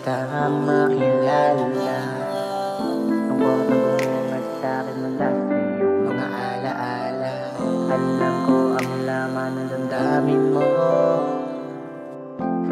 kita makilala. Ang bumungad sa'kin mula sa iyong mga alaala. Alam ko ang laman ng damdamin mo.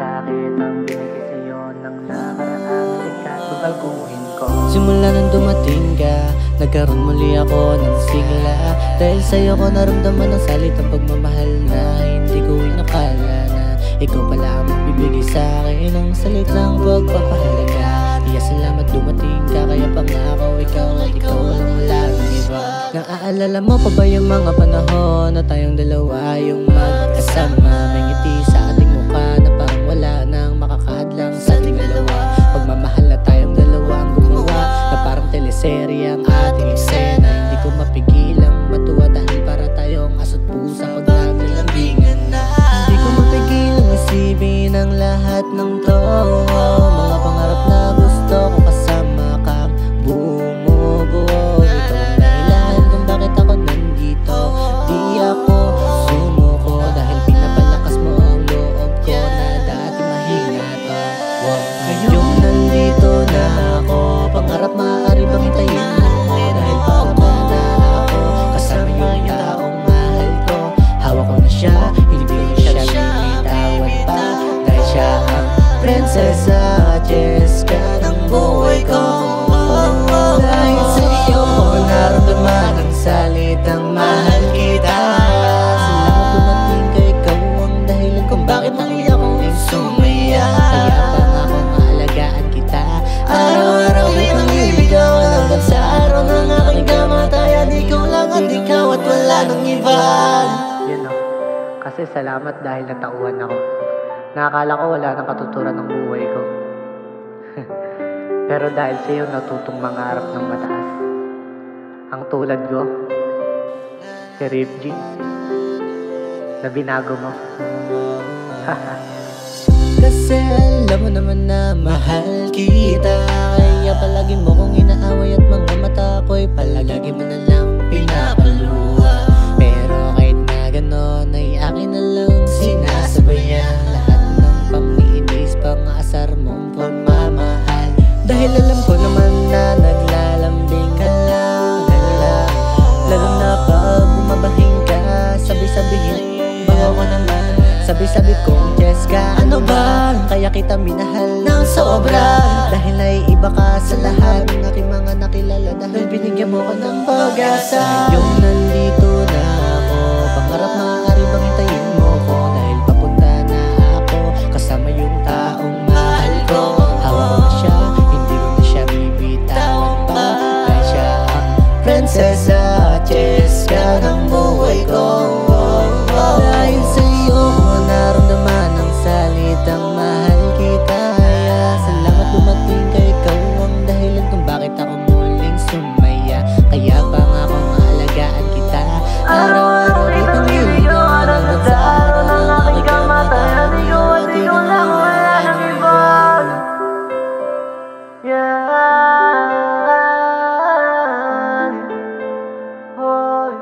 Sakit ang binigay sa'yo ng nakaraang likat. Babalkuhin ko. Simula nang dumating ka, nagkaroon muli ako ng sigla. Dahil sa'yo ko naramdaman ang salitang pagmamahal na hindi ko inakala na ikaw pala ang magbibigay sa'kin ng salitang pagpapahalaga. Iya salamat dumating ka, kaya pangako ikaw at ikaw lang wala ng iba. Naaalala mo pa ba yung mga panahon na tayong dalawa yung magkasama? May ngiti sa ating mukha na parang wala nang makakahadlang sa ating dalawa. Pagmamahal na tayong dalawa ang gumawa na parang teleserye ang ating eksena. Hindi ko mapigilang matuwa dahil para tayong aso't pusa pag naglalambingan na. Hindi ko mapigilang isipin ang lahat ng to. Mga pangarap na gusto ko kasama kang bumubuo. Ikaw ang dahilan kung bakit ako nandito. Di ako sumuko dahil pinapalakas mo ang loob ko na dati mahina to. Ngayong nandito na ako, pangarap maaari bang hintayin mo? Dahil baka na ako kasama yung taong mahal ko. Hawak ko na siya, hindi ko siya binitawan pa. Dahil siya ang prinsesa Jessica ng buhay ko. Dahil sa iyo ko naramdaman ang salitang mahal kita. Salamat dumating ka, ikaw ang dahilan kung bakit nakiya kong sumaya. Kaya pangakong aalagaan kita, araw-araw kitang iligawan hanggang sa araw ng aking kamatayan. Ikaw lang at ikaw at wala nang iba. Yun o, kasi salamat dahil natauhan ako. Nakakala ko wala nang katuturan ng buhay ko. Pero dahil sa'yo natutong mangarap ng mataas. Ang tulad ko, si Rip G, na binago mo. Kasi alam mo naman na mahal kita. Kaya palagi mo kong inaaway at mga mata ko'y palagi mo na lang pinapaluha. Pero kahit na ganon ay akin na lang sinasabayan lahat ng pangiinis, pang-aasar mong pagmamahal. Dahil alam ko naman na naglalambing ka lang, lalo na pag bumabahing ka. Sabi-sabihin bago ko naman, sabi-sabi kong Jessica, ano ba? Kaya kita minahal ng sobra. Dahil naiiba ka sa lahat ng aking mga nakilala. Dahil binigyan mo ko ng pag-asa. Yung nandito na ako, pangarap maaari bang hintayin mo ko? Dahil papunta na ako kasama yung taong mahal ko. Hawak ko na siya, hindi ko na siya bibitawan pa. Dahil siya ang prinsesa Jessica ng buhay ko. Dahil sa iyo ko naramdaman ang salitang mahal kita. Salamat dumating ka, ikaw ang dahilan kung bakit ako muling sumaya. Kaya pangakong aalagaan kita, araw-araw kitang iligawan hanggang sa araw ng aking kamatayan. Ikaw at ikaw lang, wala nang iba. Yan. Hoy.